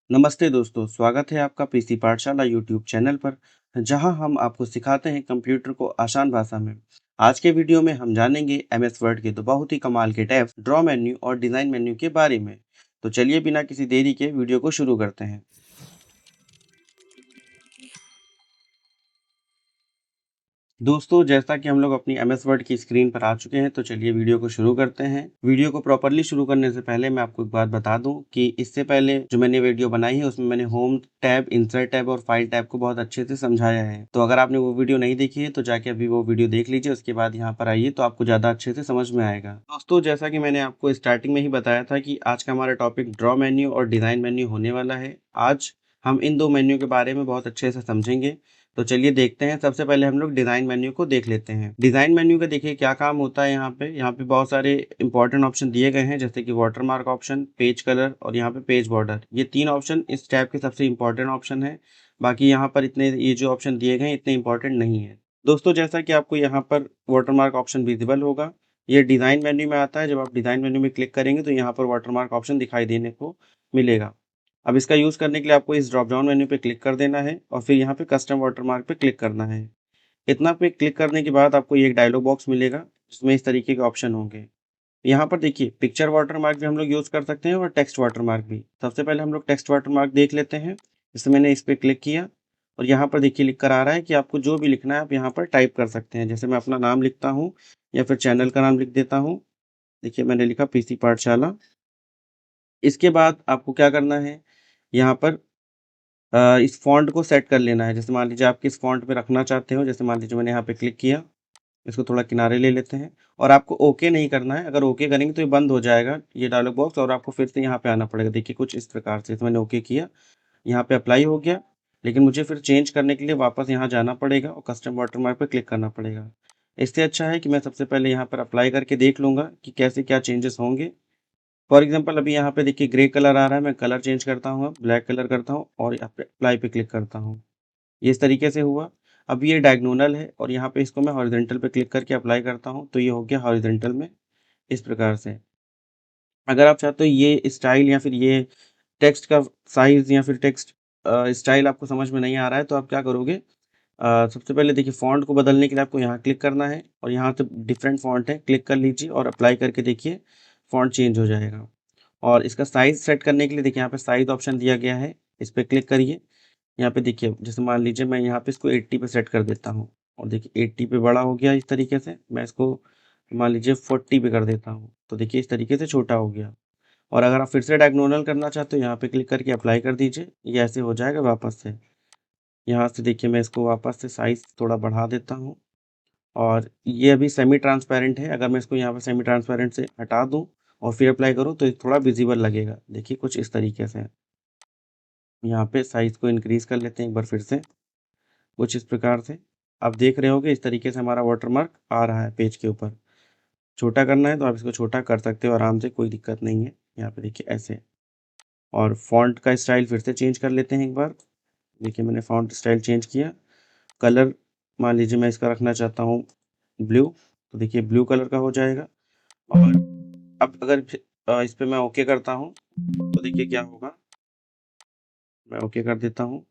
नमस्ते दोस्तों, स्वागत है आपका पीसी पाठशाला यूट्यूब चैनल पर, जहां हम आपको सिखाते हैं कंप्यूटर को आसान भाषा में। आज के वीडियो में हम जानेंगे एमएस वर्ड के दो बहुत ही कमाल के टैब्स, ड्रॉ मेन्यू और डिज़ाइन मेन्यू के बारे में। तो चलिए बिना किसी देरी के वीडियो को शुरू करते हैं। दोस्तों, जैसा कि हम लोग अपनी एमएस वर्ड की स्क्रीन पर आ चुके हैं, तो चलिए वीडियो को शुरू करते हैं। वीडियो को प्रॉपर्ली शुरू करने से पहले मैं आपको एक बात बता दूं कि इससे पहले जो मैंने वीडियो बनाई है उसमें मैंने होम टैब, इंसर्ट टैब और फाइल टैब को बहुत अच्छे से समझाया है। तो अगर आपने वो वीडियो नहीं देखी है तो जाके अभी वो वीडियो देख लीजिए, उसके बाद यहाँ पर आइए तो आपको ज़्यादा अच्छे से समझ में आएगा। दोस्तों, जैसा कि मैंने आपको स्टार्टिंग में ही बताया था कि आज का हमारा टॉपिक ड्रॉ मेन्यू और डिज़ाइन मेन्यू होने वाला है। आज हम इन दो मेन्यू के बारे में बहुत अच्छे से समझेंगे। तो चलिए देखते हैं। सबसे पहले हम लोग डिज़ाइन मेन्यू को देख लेते हैं। डिज़ाइन मेन्यू का देखिए क्या काम होता है। यहाँ पे बहुत सारे इंपॉर्टेंट ऑप्शन दिए गए हैं, जैसे कि वाटरमार्क ऑप्शन, पेज कलर और यहाँ पे पेज बॉर्डर। ये 3 ऑप्शन इस टैब के सबसे इंपॉर्टेंट ऑप्शन है। बाकी यहाँ पर इतने ये जो ऑप्शन दिए गए हैं इतने इंपॉर्टेंट नहीं है। दोस्तों, जैसा कि आपको यहाँ पर वाटरमार्क ऑप्शन विजिबल होगा, ये डिज़ाइन मेन्यू में आता है। जब आप डिज़ाइन मेन्यू में क्लिक करेंगे तो यहाँ पर वाटरमार्क ऑप्शन दिखाई देने को मिलेगा। अब इसका यूज़ करने के लिए आपको इस ड्रॉप डाउन मेन्यू पे क्लिक कर देना है और फिर यहाँ पे कस्टम वाटरमार्क पे क्लिक करना है। इतना पे क्लिक करने के बाद आपको ये एक डायलॉग बॉक्स मिलेगा, जिसमें इस तरीके के ऑप्शन होंगे। यहाँ पर देखिए पिक्चर वाटरमार्क भी हम लोग यूज़ कर सकते हैं और टेक्स्ट वाटरमार्क भी। सबसे पहले हम लोग टेक्स्ट वाटरमार्क देख लेते हैं। जैसे मैंने इस पे क्लिक किया और यहाँ पर देखिए लिख कर आ रहा है कि आपको जो भी लिखना है आप यहाँ पर टाइप कर सकते हैं। जैसे मैं अपना नाम लिखता हूँ या फिर चैनल का नाम लिख देता हूँ। देखिए मैंने लिखा पीसी पाठशाला। इसके बाद आपको क्या करना है, यहाँ पर इस फ़ॉन्ट को सेट कर लेना है। जैसे मान लीजिए आप किस फ़ॉन्ट में रखना चाहते हो, जैसे मान लीजिए मैंने यहाँ पे क्लिक किया, इसको थोड़ा किनारे ले लेते हैं और आपको ओके नहीं करना है। अगर ओके करेंगे तो ये बंद हो जाएगा ये डायलॉग बॉक्स और आपको फिर से यहाँ पे आना पड़ेगा। देखिए कुछ इस प्रकार से। तो मैंने ओके किया, यहाँ पे अप्लाई हो गया, लेकिन मुझे फिर चेंज करने के लिए वापस यहाँ जाना पड़ेगा और कस्टम वाटरमार्क पे क्लिक करना पड़ेगा। इससे अच्छा है कि मैं सबसे पहले यहाँ पर अप्लाई करके देख लूँगा कि कैसे क्या चेंजेस होंगे। फॉर एग्जांपल अभी यहाँ पे देखिए ग्रे कलर आ रहा है, मैं कलर चेंज करता हूँ, अब ब्लैक कलर करता हूँ और यहाँ पे अप्लाई पे क्लिक करता हूँ। ये इस तरीके से हुआ। अब ये डायगोनल है और यहाँ पे इसको मैं हॉरिज़ॉन्टल पे क्लिक करके अप्लाई करता हूँ, तो ये हो गया हॉरिज़ॉन्टल में, इस प्रकार से। अगर आप चाहते हो ये स्टाइल या फिर ये टेक्स्ट का साइज़ या फिर टेक्स्ट स्टाइल आपको समझ में नहीं आ रहा है, तो आप क्या करोगे, सबसे पहले देखिए फ़ॉन्ट को बदलने के लिए आपको यहाँ क्लिक करना है और यहाँ से डिफरेंट फ़ॉन्ट है, क्लिक कर लीजिए और अप्लाई करके देखिए फ़ॉन्ट चेंज हो जाएगा। और इसका साइज़ सेट करने के लिए देखिए यहाँ पे साइज़ ऑप्शन दिया गया है, इस पे क्लिक करिए। यहाँ पे देखिए जैसे मान लीजिए मैं यहाँ पे इसको 80 पे सेट कर देता हूँ और देखिए 80 पे बड़ा हो गया इस तरीके से। मैं इसको मान लीजिए 40 पे कर देता हूँ, तो देखिए इस तरीके से छोटा हो गया। और अगर आप फिर से डायगोनल करना चाहते हो, यहाँ पे क्लिक करके अप्लाई कर दीजिए, ये ऐसे हो जाएगा वापस से। यहाँ से देखिए मैं इसको वापस से साइज़ थोड़ा बढ़ा देता हूँ और ये अभी सेमी ट्रांसपेरेंट है। अगर मैं इसको यहाँ पे सेमी ट्रांसपेरेंट से हटा दूँ और फिर अप्लाई करूँ तो ये थोड़ा विजिबल लगेगा। देखिए कुछ इस तरीके से। यहाँ पे साइज़ को इंक्रीज़ कर लेते हैं एक बार फिर से, कुछ इस प्रकार से। आप देख रहे होंगे इस तरीके से हमारा वाटरमार्क आ रहा है पेज के ऊपर। छोटा करना है तो आप इसको छोटा कर सकते हो आराम से, कोई दिक्कत नहीं है। यहाँ पे देखिए ऐसे। और फ़ॉन्ट का स्टाइल फिर से चेंज कर लेते हैं एक बार। देखिए मैंने फ़ॉन्ट स्टाइल चेंज किया। कलर मान लीजिए मैं इसका रखना चाहता हूँ ब्लू, तो देखिए ब्लू कलर का हो जाएगा। और अब अगर इस पे मैं ओके करता हूँ, तो देखिए क्या होगा, मैं ओके कर देता हूँ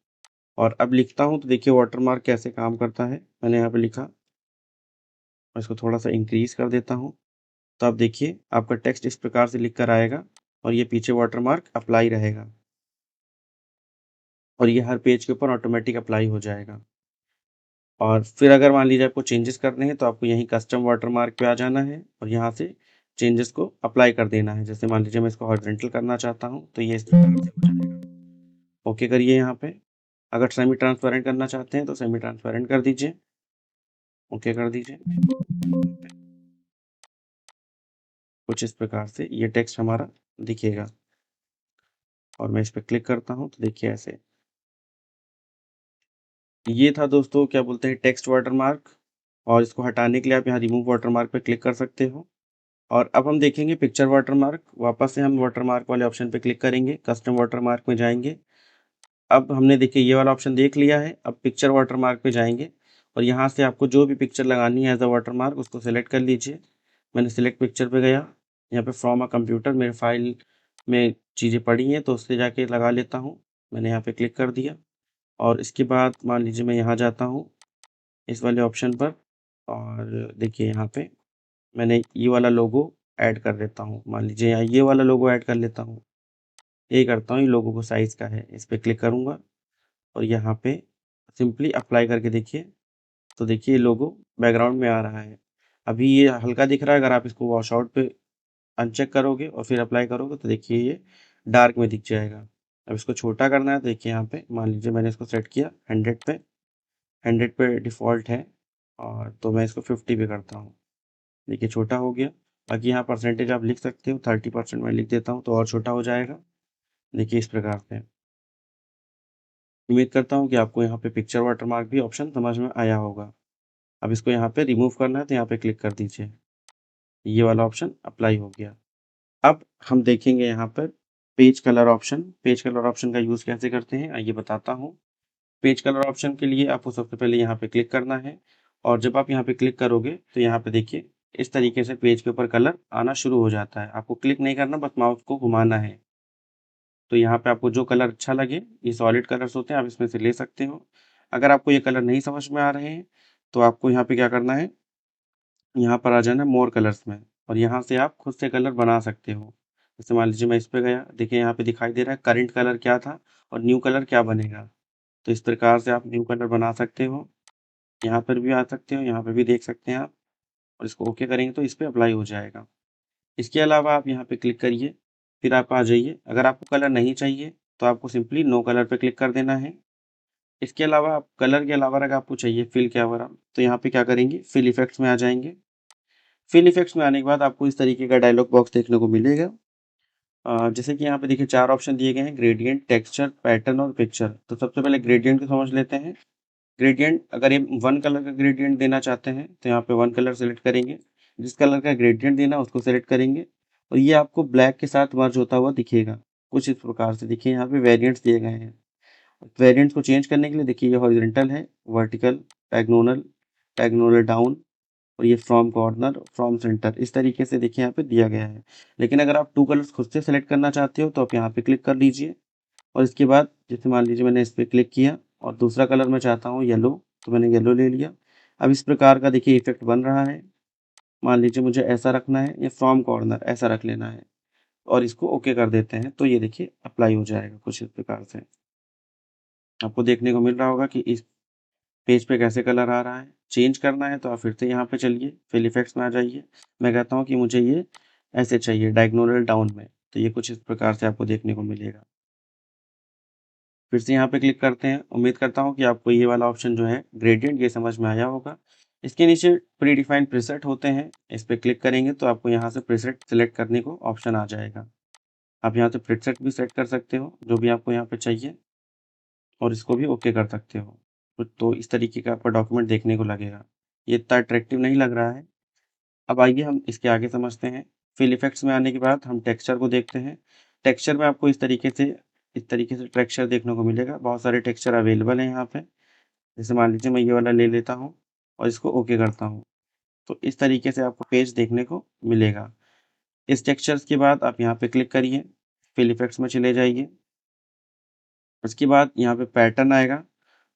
और अब लिखता हूँ तो देखिए वाटरमार्क कैसे काम करता है। मैंने यहाँ पे लिखा और इसको थोड़ा-सा इंक्रीज़ कर देता हूँ, तो अब देखिए आपका टेक्स्ट इस प्रकार से लिख कर आएगा और ये पीछे वाटरमार्क अप्लाई रहेगा और ये हर पेज के ऊपर ऑटोमेटिक अप्लाई हो जाएगा। और फिर अगर मान लीजिए आपको चेंजेस करने हैं तो आपको यहीं कस्टम वाटरमार्क पे आ जाना है और यहाँ से चेंजेस को अप्लाई कर देना है। जैसे मान लीजिए मैं इसको हॉरिज़ॉन्टल करना चाहता हूँ, तो ये इस प्रकार से हो जाएगा। ओके करिए यहाँ पे। अगर सेमी ट्रांसपेरेंट करना चाहते हैं तो सेमी ट्रांसपेरेंट कर दीजिए, ओके कर दीजिए। कुछ इस प्रकार से ये टेक्स्ट हमारा दिखेगा और मैं इस पे क्लिक करता हूँ तो देखिए ऐसे। ये था दोस्तों क्या बोलते हैं टेक्स्ट वाटरमार्क, और इसको हटाने के लिए आप यहाँ रिमूव वाटरमार्क पे क्लिक कर सकते हो। और अब हम देखेंगे पिक्चर वाटरमार्क। वापस से हम वाटरमार्क वाले ऑप्शन पे क्लिक करेंगे, कस्टम वाटरमार्क में जाएँगे। अब हमने देखिए ये वाला ऑप्शन देख लिया है, अब पिक्चर वाटरमार्क पे जाएँगे और यहाँ से आपको जो भी पिक्चर लगानी है एज़ अ वाटरमार्क उसको सेलेक्ट कर लीजिए। मैंने सिलेक्ट पिक्चर पे गया, यहाँ पे फ्रॉम अ कंप्यूटर मेरे फाइल में चीज़ें पड़ी हैं तो उससे जाके लगा लेता हूँ। मैंने यहाँ पे क्लिक कर दिया और इसके बाद मान लीजिए मैं यहाँ जाता हूँ इस वाले ऑप्शन पर और देखिए यहाँ पे मैंने ये वाला लोगो ऐड कर देता हूँ। मान लीजिए यहाँ ये वाला लोगो ऐड कर लेता हूँ। ये करता हूँ, ये लोगो को साइज़ का है, इस पे क्लिक करूँगा और यहाँ पे सिंपली अप्लाई करके देखिए, तो देखिए ये लोगो बैकग्राउंड में आ रहा है। अभी ये हल्का दिख रहा है, अगर आप इसको वॉश आउट पे अनचेक करोगे और फिर अप्लाई करोगे तो देखिए ये डार्क में दिख जाएगा। अब इसको छोटा करना है तो देखिए यहाँ पे मान लीजिए मैंने इसको सेट किया 100 पे, 100 पे डिफ़ॉल्ट है और तो मैं इसको 50 पे करता हूँ। देखिए छोटा हो गया। बाकी यहाँ परसेंटेज आप लिख सकते हो, 30% मैं लिख देता हूँ तो और छोटा हो जाएगा। देखिए इस प्रकार से। उम्मीद करता हूँ कि आपको यहाँ पे पिक्चर वाटरमार्क भी ऑप्शन समझ में आया होगा। अब इसको यहाँ पे रिमूव करना है तो यहाँ पे क्लिक कर दीजिए। ये वाला ऑप्शन अप्लाई हो गया। अब हम देखेंगे यहाँ पर page colour option. Page colour option का यूज़ कैसे करते हैं आइए बताता हूँ। पेज कलर ऑप्शन के लिए आपको सबसे पहले यहाँ पे क्लिक करना है और जब आप यहाँ पे क्लिक करोगे तो यहाँ पे देखिए इस तरीके से पेज के ऊपर कलर आना शुरू हो जाता है। आपको क्लिक नहीं करना, बस माउस को घुमाना है। तो यहाँ पे आपको जो कलर अच्छा लगे, ये सॉलिड कलर्स होते हैं, आप इसमें से ले सकते हो। अगर आपको ये कलर नहीं समझ में आ रहे हैं तो आपको यहाँ पे क्या करना है, यहाँ पर आ जाना है मोर कलर्स में और यहाँ से आप खुद से कलर बना सकते हो। जैसे मान लीजिए मैं इस पे गया, देखिए यहाँ पे दिखाई दे रहा है करंट कलर क्या था और न्यू कलर क्या बनेगा। तो इस प्रकार से आप न्यू कलर बना सकते हो। यहाँ पर भी आ सकते हो, यहाँ पे भी देख सकते हैं आप और इसको ओके करेंगे तो इस पे अप्लाई हो जाएगा। इसके अलावा आप यहाँ पे क्लिक करिए, फिर आप आ जाइए। अगर आपको कलर नहीं चाहिए तो आपको सिंपली नो कलर पे क्लिक कर देना है। इसके अलावा आप कलर के अलावा अगर आपको चाहिए फिल कैमरा तो यहाँ पे क्या करेंगे, फिल इफेक्ट्स में आ जाएँगे। फिल इफेक्ट्स में आने के बाद आपको इस तरीके का डायलॉग बॉक्स देखने को मिलेगा। जैसे कि यहाँ पे देखिए 4 ऑप्शन दिए गए हैं, ग्रेडिएंट, टेक्सचर, पैटर्न और पिक्चर। तो सबसे पहले ग्रेडिएंट को समझ लेते हैं। ग्रेडिएंट अगर ये 1 कलर का ग्रेडिएंट देना चाहते हैं तो यहाँ पे 1 कलर सेलेक्ट करेंगे। जिस कलर का ग्रेडिएंट देना है उसको सेलेक्ट करेंगे और ये आपको ब्लैक के साथ मर्ज होता हुआ दिखेगा। कुछ इस प्रकार से देखिए यहाँ पे वेरिएंट्स दिए गए हैं। वेरिएंट्स को चेंज करने के लिए देखिए ये हॉरिजॉन्टल है, वर्टिकल, डायगोनल, डायगोनल डाउन और ये फ्रॉम कॉर्नर, फ्रॉम सेंटर, इस तरीके से देखिए यहाँ पे दिया गया है। लेकिन अगर आप 2 कलर्स खुद से सेलेक्ट करना चाहते हो तो आप यहाँ पे क्लिक कर लीजिए और इसके बाद जैसे मान लीजिए मैंने इस पे क्लिक किया और दूसरा कलर मैं चाहता हूँ येलो, तो मैंने येलो ले लिया। अब इस प्रकार का देखिए इफ़ेक्ट बन रहा है। मान लीजिए मुझे ऐसा रखना है या फ्रॉम कॉर्नर ऐसा रख लेना है और इसको ओके कर देते हैं तो ये देखिए अप्लाई हो जाएगा कुछ इस प्रकार से। आपको देखने को मिल रहा होगा कि इस पेज पे कैसे कलर आ रहा है। चेंज करना है तो आप फिर से यहाँ पे चलिए, फिल इफेक्ट्स में आ जाइए। मैं कहता हूँ कि मुझे ये ऐसे चाहिए डायगोनल डाउन में, तो ये कुछ इस प्रकार से आपको देखने को मिलेगा। फिर से यहाँ पे क्लिक करते हैं। उम्मीद करता हूँ कि आपको ये वाला ऑप्शन जो है ग्रेडिएंट ये समझ में आया होगा। इसके नीचे प्रीडिफाइंड प्रीसेट होते हैं, इस पे क्लिक करेंगे तो आपको यहाँ से प्रीसेट सेलेक्ट करने को ऑप्शन आ जाएगा। आप यहाँ से प्रीसेट भी सेट कर सकते हो, जो भी आपको यहाँ पे चाहिए और इसको भी ओके कर सकते हो। तो इस तरीके का आपका डॉक्यूमेंट देखने को लगेगा। ये इतना अट्रैक्टिव नहीं लग रहा है। अब आइए हम इसके आगे समझते हैं। फिल इफेक्ट्स में आने के बाद हम टेक्सचर को देखते हैं। टेक्सचर में आपको इस तरीके से टेक्सचर देखने को मिलेगा। बहुत सारे टेक्सचर अवेलेबल हैं यहाँ पे। जैसे मान लीजिए मैं ये वाला ले लेता हूँ और इसको ओके करता हूँ। तो इस तरीके से आपको पेज देखने को मिलेगा। इस टेक्सचर्स के बाद आप यहाँ पे क्लिक करिए, फिल इफेक्ट्स में चले जाइए। उसके बाद यहाँ पे पैटर्न आएगा।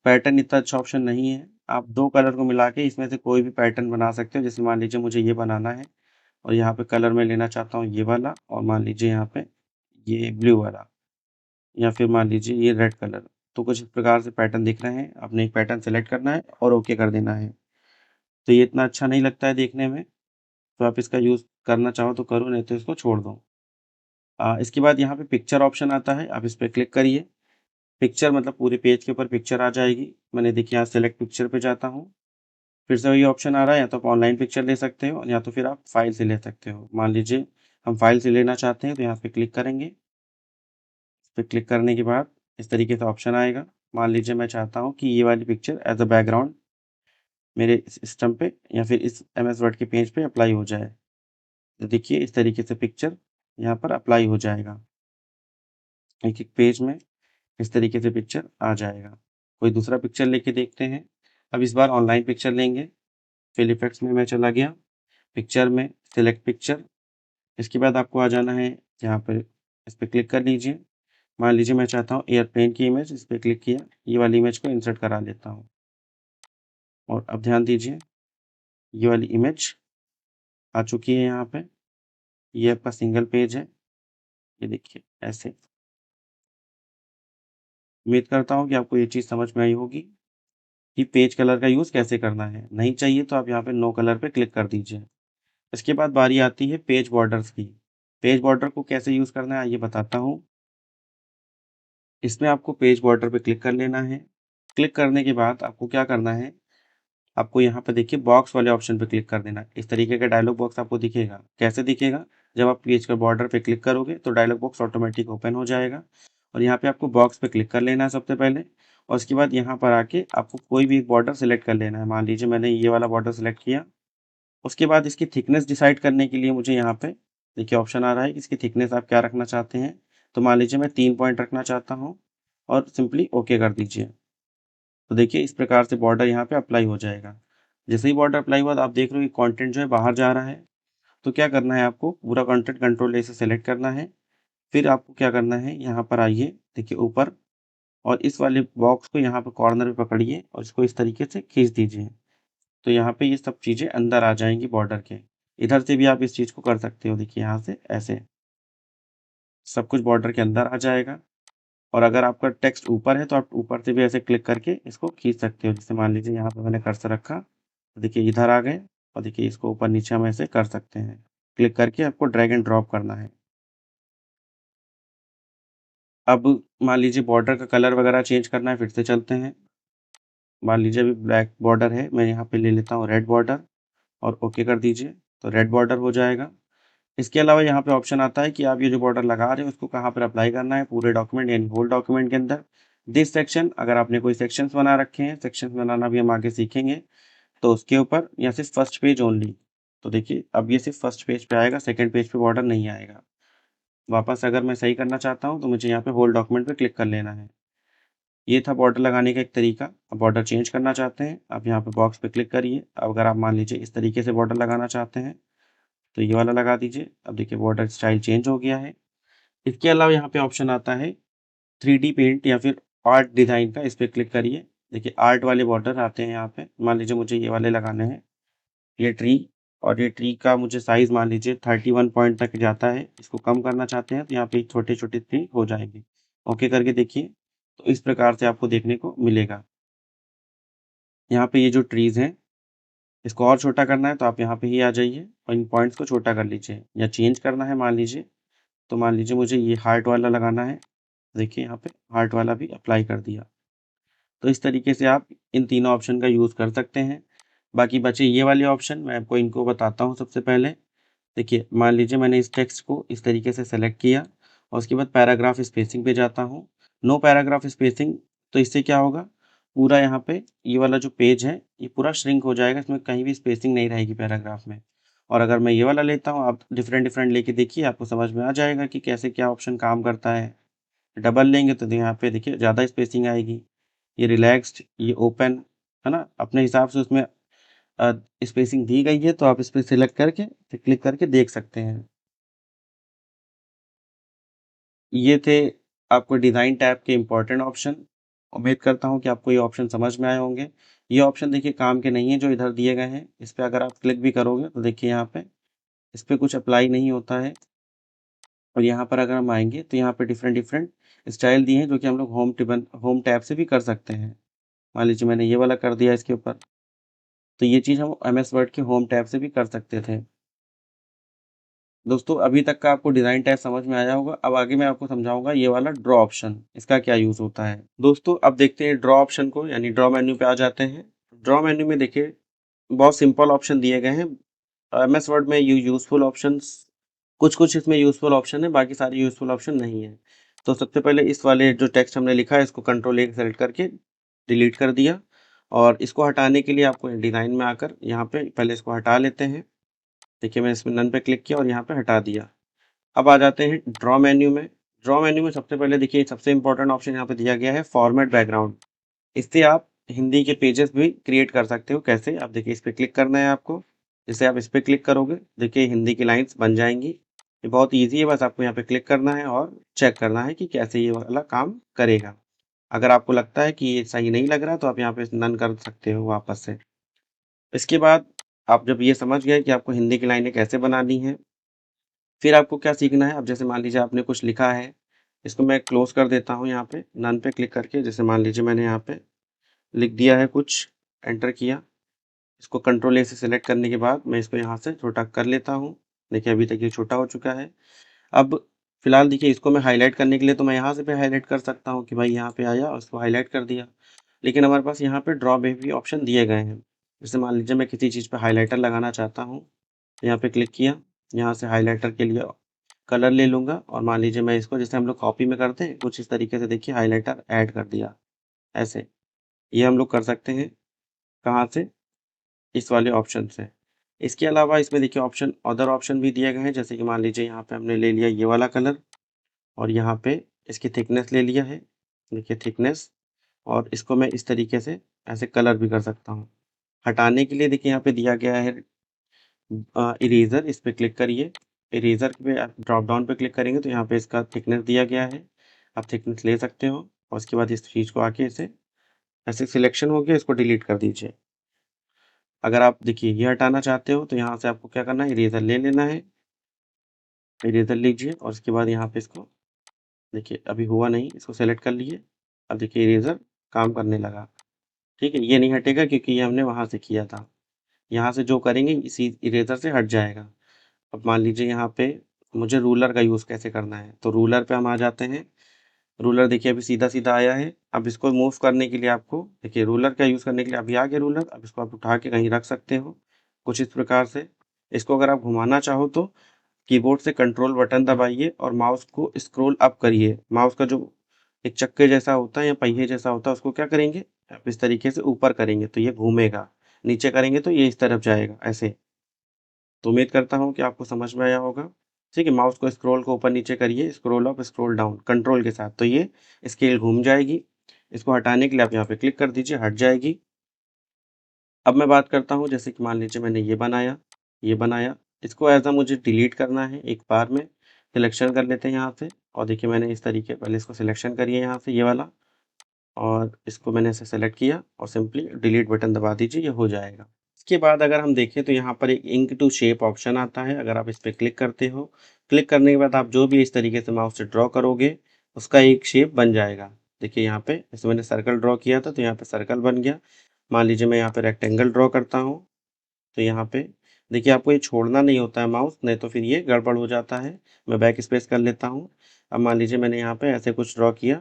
पैटर्न इतना अच्छा ऑप्शन नहीं है। आप 2 कलर को मिला के इसमें से कोई भी पैटर्न बना सकते हो। जैसे मान लीजिए मुझे ये बनाना है और यहाँ पे कलर मैं लेना चाहता हूँ ये वाला और मान लीजिए यहाँ पे ये ब्लू वाला या फिर मान लीजिए ये रेड कलर। तो कुछ इस प्रकार से पैटर्न दिख रहे हैं। आपने एक पैटर्न सेलेक्ट करना है और ओके कर देना है। तो ये इतना अच्छा नहीं लगता है देखने में, तो आप इसका यूज़ करना चाहो तो करो, नहीं तो इसको छोड़ दो। इसके बाद यहाँ पे पिक्चर ऑप्शन आता है, आप इस पे क्लिक करिए। पिक्चर मतलब पूरे पेज के ऊपर पिक्चर आ जाएगी। मैंने देखिए यहाँ सेलेक्ट पिक्चर पे जाता हूँ। फिर से वही ऑप्शन आ रहा है, या तो आप ऑनलाइन पिक्चर ले सकते हो या तो फिर आप फाइल से ले सकते हो। मान लीजिए हम फाइल से लेना चाहते हैं तो यहाँ पे क्लिक करेंगे। इस पे क्लिक करने के बाद इस तरीके से ऑप्शन आएगा। मान लीजिए मैं चाहता हूँ कि ये वाली पिक्चर एज़ अ बैकग्राउंड मेरे सिस्टम पे या फिर इस एमएस वर्ड के पेज पे अप्लाई हो जाए। तो देखिए इस तरीके से पिक्चर यहाँ पर अप्लाई हो जाएगा। एक-एक पेज में इस तरीके से पिक्चर आ जाएगा। कोई दूसरा पिक्चर लेके देखते हैं। अब इस बार ऑनलाइन पिक्चर लेंगे। फिल इफेक्ट्स में मैं चला गया, पिक्चर में सिलेक्ट पिक्चर। इसके बाद आपको आ जाना है यहाँ पे, इस पे क्लिक कर लीजिए। मान लीजिए मैं चाहता हूँ एयरप्लेन की इमेज, इस पे क्लिक किया, ये वाली इमेज को इंसर्ट करा लेता हूँ। और अब ध्यान दीजिए, ये वाली इमेज आ चुकी है यहाँ पे। ये आपका सिंगल पेज है, ये देखिए ऐसे। उम्मीद करता हूँ कि आपको ये चीज़ समझ में आई होगी कि पेज कलर का यूज़ कैसे करना है। नहीं चाहिए तो आप यहाँ पे नो कलर पे क्लिक कर दीजिए। इसके बाद बारी आती है पेज बॉर्डर्स की। पेज बॉर्डर को कैसे यूज़ करना है आइए बताता हूँ। इसमें आपको पेज बॉर्डर पे क्लिक कर लेना है। क्लिक करने के बाद आपको क्या करना है, आपको यहाँ पे देखिए बॉक्स वाले ऑप्शन पे क्लिक कर देना है। इस तरीके का डायलॉग बॉक्स आपको दिखेगा। कैसे दिखेगा? जब आप पेज का बॉर्डर पे क्लिक करोगे तो डायलॉग बॉक्स ऑटोमेटिक ओपन हो जाएगा और यहाँ पे आपको बॉक्स पे क्लिक कर लेना है सबसे पहले और उसके बाद यहाँ पर आके आपको कोई भी एक बॉर्डर सेलेक्ट कर लेना है। मान लीजिए मैंने ये वाला बॉर्डर सेलेक्ट किया। उसके बाद इसकी थिकनेस डिसाइड करने के लिए मुझे यहाँ पे देखिए ऑप्शन आ रहा है कि इसकी थिकनेस आप क्या रखना चाहते हैं। तो मान लीजिए मैं 3 पॉइंट रखना चाहता हूँ और सिंपली ओके कर दीजिए। तो देखिए इस प्रकार से बॉर्डर यहाँ पे अप्लाई हो जाएगा। जैसे ही बॉर्डर अप्लाई हुआ तो आप देख रहे हो कि कंटेंट जो है बाहर जा रहा है। तो क्या करना है आपको, पूरा कंटेंट कंट्रोल ए से सेलेक्ट करना है। फिर आपको क्या करना है, यहाँ पर आइए, देखिए ऊपर और इस वाले बॉक्स को यहाँ पे कॉर्नर पे पकड़िए और इसको इस तरीके से खींच दीजिए। तो यहाँ पे ये सब चीज़ें अंदर आ जाएँगी बॉर्डर के। इधर से भी आप इस चीज़ को कर सकते हो, देखिए यहाँ से ऐसे। सब कुछ बॉर्डर के अंदर आ जाएगा और अगर आपका टेक्स्ट ऊपर है तो आप ऊपर से भी ऐसे क्लिक करके इसको खींच सकते हो। जैसे मान लीजिए यहाँ पे मैंने कर्सर रखा, तो देखिए इधर आ गए और देखिए इसको ऊपर-नीचे हम ऐसे कर सकते हैं। क्लिक करके आपको ड्रैग एंड ड्रॉप करना है। अब मान लीजिए बॉर्डर का कलर वगैरह चेंज करना है, फिर से चलते हैं। मान लीजिए अभी ब्लैक बॉर्डर है, मैं यहाँ पे ले लेता हूँ रेड बॉर्डर और ओके कर दीजिए, तो रेड बॉर्डर हो जाएगा। इसके अलावा यहाँ पे ऑप्शन आता है कि आप ये जो बॉर्डर लगा रहे हो उसको कहाँ पर अप्लाई करना है, पूरे डॉक्यूमेंट यानी होल डॉक्यूमेंट के अंदर। दिस सेक्शन, अगर आपने कोई सेक्शंस बना रखे हैं, सेक्शंस बनाना भी हम आगे सीखेंगे, तो उसके ऊपर या सिर्फ फर्स्ट पेज ओनली। तो देखिए अब ये सिर्फ फर्स्ट पेज पे आएगा, सेकंड पेज पे बॉर्डर नहीं आएगा। वापस अगर मैं सही करना चाहता हूँ तो मुझे यहाँ पे होल डॉक्यूमेंट पे क्लिक कर लेना है। ये था बॉर्डर लगाने का एक तरीका। अब बॉर्डर चेंज करना चाहते हैं, आप यहाँ पे बॉक्स पे क्लिक करिए। अब अगर आप मान लीजिए इस तरीके से बॉर्डर लगाना चाहते हैं तो ये वाला लगा दीजिए। अब देखिए बॉर्डर स्टाइल चेंज हो गया है। इसके अलावा यहाँ पे ऑप्शन आता है 3D पेंट या फिर आर्ट डिज़ाइन का, इस पे क्लिक करिए। देखिए आर्ट वाले बॉर्डर आते हैं यहाँ पे। मान लीजिए मुझे ये वाले लगाने हैं, ये ट्री, और ये ट्री का मुझे साइज़ मान लीजिए 31 पॉइंट तक जाता है। इसको कम करना चाहते हैं तो यहाँ पे छोटे-छोटे ट्री हो जाएँगे। ओके करके देखिए, तो इस प्रकार से आपको देखने को मिलेगा। यहाँ पे ये जो ट्रीज़ हैं, इसको और छोटा करना है तो आप यहाँ पे ही आ जाइए और इन पॉइंट्स को छोटा कर लीजिए, या चेंज करना है मान लीजिए, तो मान लीजिए मुझे ये हार्ट वाला लगाना है। देखिए यहाँ पे हार्ट वाला भी अप्लाई कर दिया। तो इस तरीके से आप इन तीनों ऑप्शन का यूज़ कर सकते हैं। बाकी बचे ये वाले ऑप्शन, मैं आपको इनको बताता हूँ सबसे पहले। देखिए मान लीजिए मैंने इस टेक्स्ट को इस तरीके से सेलेक्ट किया और उसके बाद पैराग्राफ स्पेसिंग पे जाता हूँ। नो पैराग्राफ स्पेसिंग, तो इससे क्या होगा, पूरा यहाँ पे ये वाला जो पेज है ये पूरा श्रिंक हो जाएगा, इसमें कहीं भी स्पेसिंग नहीं रहेगी पैराग्राफ में। और अगर मैं ये वाला लेता हूँ, आप डिफरेंट डिफरेंट लेके देखिए, आपको समझ में आ जाएगा कि कैसे क्या ऑप्शन काम करता है। डबल लेंगे तो यहाँ पे देखिए ज़्यादा स्पेसिंग आएगी। ये रिलैक्स्ड, ये ओपन, है ना? अपने हिसाब से उसमें अ, स्पेसिंग दी गई है, तो आप इस पे सिलेक्ट करके फिर क्लिक करके देख सकते हैं। ये थे आपको डिज़ाइन टैब के इम्पोर्टेंट ऑप्शन। उम्मीद करता हूँ कि आपको ये ऑप्शन समझ में आए होंगे। ये ऑप्शन देखिए काम के नहीं है जो इधर दिए गए हैं। इस पे अगर आप क्लिक भी करोगे तो देखिए यहाँ पे इस पे कुछ अप्लाई नहीं होता है। और यहाँ पर अगर हम आएँगे तो यहाँ पे डिफरेंट डिफरेंट स्टाइल दिए हैं जो कि हम लोग होम टैब से भी कर सकते हैं। मान लीजिए मैंने ये वाला कर दिया इसके ऊपर, तो ये चीज़ हम एमएस वर्ड के होम टैब से भी कर सकते थे। दोस्तों अभी तक का आपको डिज़ाइन टैब समझ में आया होगा। अब आगे मैं आपको समझाऊँगा ये वाला ड्रॉ ऑप्शन, इसका क्या यूज़ होता है। दोस्तों अब देखते हैं ड्रॉ ऑप्शन को, यानी ड्रॉ मेन्यू पे आ जाते हैं। ड्रॉ मेन्यू में देखिए बहुत सिंपल ऑप्शन दिए गए हैं। एमएस वर्ड में यूज़फुल ऑप्शंस, कुछ-कुछ इसमें यूज़फुल ऑप्शन है, बाकी सारे यूज़फुल ऑप्शन नहीं है। तो सबसे पहले इस वाले जो टेक्स्ट हमने लिखा है इसको कंट्रोल A सेलेक्ट करके डिलीट कर दिया और इसको हटाने के लिए आपको डिज़ाइन में आकर यहाँ पे पहले इसको हटा लेते हैं। देखिए मैं इसमें नन पे क्लिक किया और यहाँ पे हटा दिया। अब आ जाते हैं ड्रॉ मेन्यू में। ड्रॉ मेन्यू में सबसे पहले देखिए सबसे इम्पोर्टेंट ऑप्शन यहाँ पे दिया गया है फॉर्मेट बैकग्राउंड। इससे आप हिंदी के पेजेस भी क्रिएट कर सकते हो। कैसे? आप देखिए इस पे क्लिक करना है आपको। जैसे आप इस पे क्लिक करोगे, देखिए हिंदी की लाइन्स बन जाएँगी। ये बहुत ईज़ी है, बस आपको यहाँ पे क्लिक करना है और चेक करना है कि कैसे ये वाला काम करेगा। अगर आपको लगता है कि ये सही नहीं लग रहा तो आप यहाँ पे नन कर सकते हो वापस से। इसके बाद आप जब ये समझ गए कि आपको हिंदी की लाइनें कैसे बनानी है, फिर आपको क्या सीखना है। अब जैसे मान लीजिए आपने कुछ लिखा है, इसको मैं क्लोज़ कर देता हूँ यहाँ पे, नन पे क्लिक करके। जैसे मान लीजिए मैंने यहाँ पे लिख दिया है कुछ, एंटर किया। इसको कंट्रोल ए से सेलेक्ट करने के बाद मैं इसको यहाँ से छोटा कर लेता हूँ। देखिए अभी तक ये छोटा हो चुका है। अब फिलहाल देखिए इसको मैं हाईलाइट करने के लिए तो मैं यहाँ से भी हाईलाइट कर सकता हूँ कि भाई यहाँ पे आया और इसको हाईलाइट कर दिया। लेकिन हमारे पास यहाँ पे ड्रॉ में भी ऑप्शन दिए गए हैं। जैसे मान लीजिए मैं किसी चीज़ पे हाइलाइटर लगाना चाहता हूँ, यहाँ पे क्लिक किया, यहाँ से हाइलाइटर के लिए कलर ले लूँगा और मान लीजिए मैं इसको, जैसे हम लोग कॉपी में करते हैं, कुछ इस तरीके से देखिए हाइलाइटर ऐड कर दिया, ऐसे। ये हम लोग कर सकते हैं, कहाँ से? इस वाले ऑप्शन से। इसके अलावा इसमें देखिए ऑप्शन, अदर ऑप्शन भी दिए गए हैं। जैसे कि मान लीजिए यहाँ पे हमने ले लिया ये वाला कलर और यहाँ पे इसकी थिकनेस ले लिया है। देखिए थिकनेस, और इसको मैं इस तरीके से ऐसे कलर भी कर सकता हूँ। हटाने के लिए देखिए यहाँ पे दिया गया है इरेज़र, इस पे क्लिक करिए। इरेज़र पे आप ड्रॉप डाउन पे क्लिक करेंगे तो यहाँ पे इसका थिकनेस दिया गया है। आप थिकनेस ले सकते हो और उसके बाद इस चीज़ को आके इसे ऐसे सिलेक्शन हो गया, इसको डिलीट कर दीजिए। अगर आप देखिए ये हटाना चाहते हो तो यहाँ से आपको क्या करना है, इरेज़र ले लेना है। इरेज़र लीजिए और उसके बाद यहाँ पे इसको देखिए अभी हुआ नहीं, इसको सेलेक्ट कर लिए। अब देखिए इरेज़र काम करने लगा। ठीक है? ये नहीं हटेगा क्योंकि ये हमने वहाँ से किया था। यहाँ से जो करेंगे इसी इरेज़र से हट जाएगा। अब मान लीजिए यहाँ पे मुझे रूलर का यूज़ कैसे करना है, तो रूलर पे हम आ जाते हैं। रूलर देखिए अभी सीधा-सीधा आया है। अब इसको मूव करने के लिए आपको देखिए रूलर का यूज़ करने के लिए अभी आ गया रूलर, अब इसको आप उठा के कहीं रख सकते हो, कुछ इस प्रकार से। इसको अगर आप घुमाना चाहो तो कीबोर्ड से कंट्रोल बटन दबाइए और माउस को स्क्रॉल अप करिए। माउस का जो एक चक्के जैसा होता है या पहिए जैसा होता है, उसको क्या करेंगे, आप इस तरीके से ऊपर करेंगे तो ये घूमेगा, नीचे करेंगे तो ये इस तरफ जाएगा, ऐसे। तो उम्मीद करता हूँ कि आपको समझ में आया होगा। ठीक है, माउस को स्क्रॉल को ऊपर-नीचे करिए, scroll up, scroll down control के साथ, तो ये स्केल घूम जाएगी। इसको हटाने के लिए आप यहाँ पे क्लिक कर दीजिए, हट जाएगी। अब मैं बात करता हूँ, जैसे कि मान लीजिए मैंने ये बनाया, ये बनाया, इसको ऐज़ अ मुझे डिलीट करना है एक बार में। सिलेक्शन कर लेते हैं यहाँ से और देखिए मैंने इस तरीके, पहले इसको सिलेक्शन करिए यहाँ से ये वाला, और इसको मैंने ऐसे सेलेक्ट किया और सिंपली डिलीट बटन दबा दीजिए, ये हो जाएगा। इसके बाद अगर हम देखें तो यहाँ पर एक इंक टू शेप ऑप्शन आता है। अगर आप इस पे क्लिक करते हो, क्लिक करने के बाद आप जो भी इस तरीके से माउस से ड्रॉ करोगे, उसका एक शेप बन जाएगा। देखिए यहाँ पे जैसे मैंने सर्कल ड्रॉ किया था तो यहाँ पे सर्कल बन गया। मान लीजिए मैं यहाँ पे रेक्टेंगल ड्रॉ करता हूँ, तो यहाँ पे देखिए आपको ये छोड़ना नहीं होता है माउस, नहीं तो फिर ये गड़बड़ हो जाता है। मैं बैक स्पेस कर लेता हूँ। अब मान लीजिए मैंने यहाँ पे ऐसे कुछ ड्रॉ किया,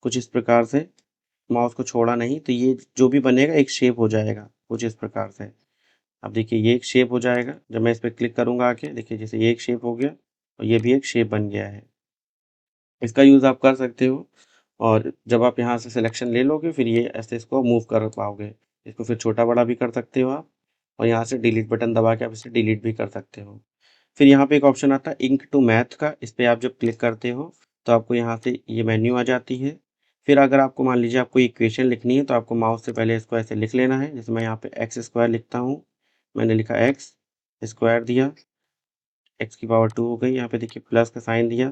कुछ इस प्रकार से, माउस को छोड़ा नहीं, तो ये जो भी बनेगा एक शेप हो जाएगा, कुछ इस प्रकार से। अब देखिए ये एक शेप हो जाएगा, जब मैं इस पे क्लिक करूँगा आके, देखिए जैसे ये एक शेप हो गया और ये भी एक शेप बन गया है। इसका यूज़ आप कर सकते हो और जब आप यहाँ से सिलेक्शन ले लोगे फिर ये ऐसे इसको मूव कर पाओगे। इसको फिर छोटा-बड़ा भी कर सकते हो आप और यहाँ से डिलीट बटन दबा के आप इसे डिलीट भी कर सकते हो। फिर यहाँ पे एक ऑप्शन आता है इंक टू मैथ का, इस पे आप जब क्लिक करते हो तो आपको यहाँ से ये मेन्यू आ जाती है। फिर अगर आपको मान लीजिए आपको इक्वेशन लिखनी है तो आपको माउस से पहले इसको ऐसे लिख लेना है। जैसे मैं यहाँ पे एक्स स्क्वायर लिखता हूँ, मैंने लिखा एक्स स्क्वायर दिया, एक्स की पावर 2 हो गई। यहाँ पे देखिए प्लस का साइन दिया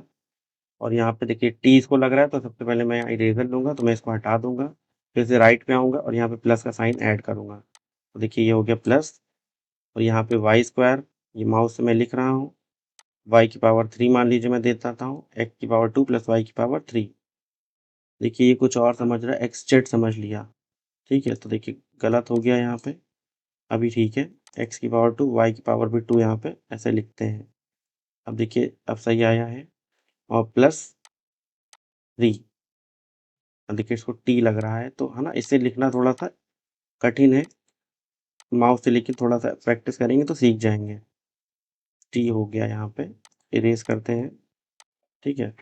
और यहाँ पे देखिए टी इसको लग रहा है तो सबसे पहले मैं इरेज़र लूँगा, तो मैं इसको हटा दूँगा। फिर से राइट पे आऊँगा और यहाँ पे प्लस का साइन ऐड करूँगा। तो देखिए ये हो गया प्लस, और यहाँ पे वाई स्क्वायर, ये माउस से मैं लिख रहा हूँ, वाई की पावर 3 मान लीजिए मैं दे देता हूँ, एक्स की पावर 2 प्लस वाई की पावर 3। देखिए ये कुछ और समझ रहा है, एक्स जेड समझ लिया। ठीक है? तो देखिए गलत हो गया यहाँ पे, अभी ठीक है। एक्स की पावर 2, वाई की पावर भी 2 यहाँ पे ऐसे लिखते हैं। अब देखिए अब सही आया है, और प्लस 3, अब देखिए इसको टी लग रहा है, तो है ना, इसे लिखना थोड़ा-सा कठिन है। माउस से लेके थोड़ा-सा प्रैक्टिस करेंगे तो सीख जाएँगे। टी हो गया यहाँ पे, इरेज़ करते हैं, ठीक है?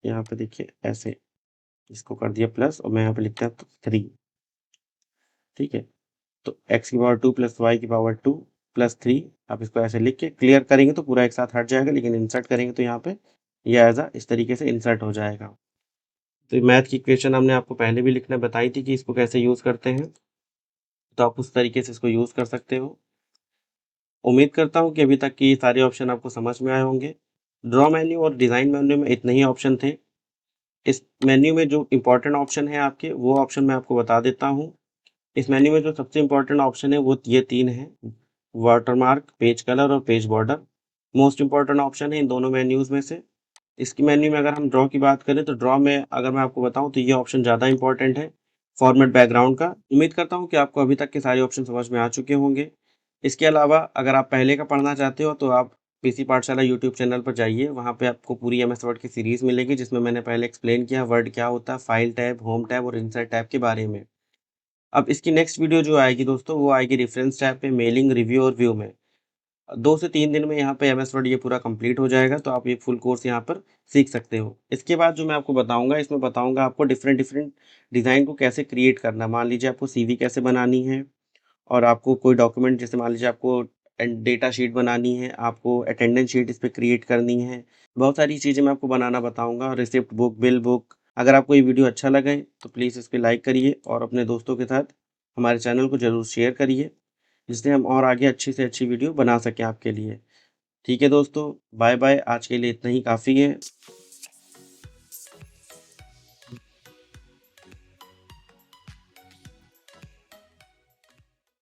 यहाँ पे देखिए ऐसे इसको कर दिया प्लस और मैं यहाँ पे लिखता हूँ 3, ठीक है? तो एक्स की पावर 2 प्लस वाई की पावर 2 प्लस 3, आप इसको ऐसे लिख के क्लियर करेंगे तो पूरा एक साथ हट जाएगा, लेकिन इंसर्ट करेंगे तो यहाँ पे ये ऐज़ अ इस तरीके से इंसर्ट हो जाएगा। तो ये मैथ की इक्वेशन हमने आपको पहले भी लिखना बताई थी कि इसको कैसे यूज़ करते हैं, तो आप उस तरीके से इसको यूज़ कर सकते हो। उम्मीद करता हूँ कि अभी तक के ये सारे ऑप्शन आपको समझ में आए होंगे। ड्रॉ मेन्यू और डिज़ाइन मेन्यू में इतने ही ऑप्शन थे। इस मेन्यू में जो इम्पोर्टेंट ऑप्शन है आपके, वो ऑप्शन मैं आपको बता देता हूँ। इस मेन्यू में जो सबसे इम्पोर्टेंट ऑप्शन है वो ये 3 हैं, वाटरमार्क, पेज कलर और page border. Most important option है इन दोनों मेन्यूज़ में से। इसकी मेन्यू में अगर हम ड्रॉ की बात करें तो ड्रॉ में अगर मैं आपको बताऊँ तो ये ऑप्शन ज़्यादा इम्पोर्टेंट है, फॉर्मेट बैकग्राउंड का। उम्मीद करता हूँ कि आपको अभी तक के सारे ऑप्शन समझ में आ चुके होंगे। इसके अलावा अगर आप पहले का पढ़ना चाहते हो तो आप पीसी पाठशाला यूट्यूब चैनल पर जाइए, वहाँ पे आपको पूरी एमएस वर्ड की सीरीज़ मिलेगी जिसमें मैंने पहले एक्सप्लेन किया वर्ड क्या होता है, फाइल टैब, होम टैब और इंसर्ट टैब के बारे में। अब इसकी नेक्स्ट वीडियो जो आएगी दोस्तों, वो आएगी रेफरेंस टैब पे, मेलिंग, रिव्यू और व्यू में। 2 से 3 दिन में यहाँ पे एमएस वर्ड ये पूरा कंप्लीट हो जाएगा, तो आप ये फुल कोर्स यहाँ पर सीख सकते हो। इसके बाद जो मैं आपको बताऊँगा, इसमें बताऊँगा आपको डिफरेंट डिफरेंट डिज़ाइन को कैसे क्रिएट करना है। मान लीजिए आपको सीवी कैसे बनानी है और आपको कोई डॉक्यूमेंट, जैसे मान लीजिए आपको डेटा शीट बनानी है, आपको अटेंडेंस शीट इस पे क्रिएट करनी है। बहुत सारी चीज़ें मैं आपको बनाना बताऊँगा, रिसिप्ट बुक, बिल बुक। अगर आपको ये वीडियो अच्छा लगे तो प्लीज़ इस पे लाइक करिए और अपने दोस्तों के साथ हमारे चैनल को ज़रूर शेयर करिए, जिससे हम और आगे अच्छी से अच्छी वीडियो बना सकें आपके लिए। ठीक है दोस्तों, बाय बाय। आज के लिए इतना ही काफ़ी है।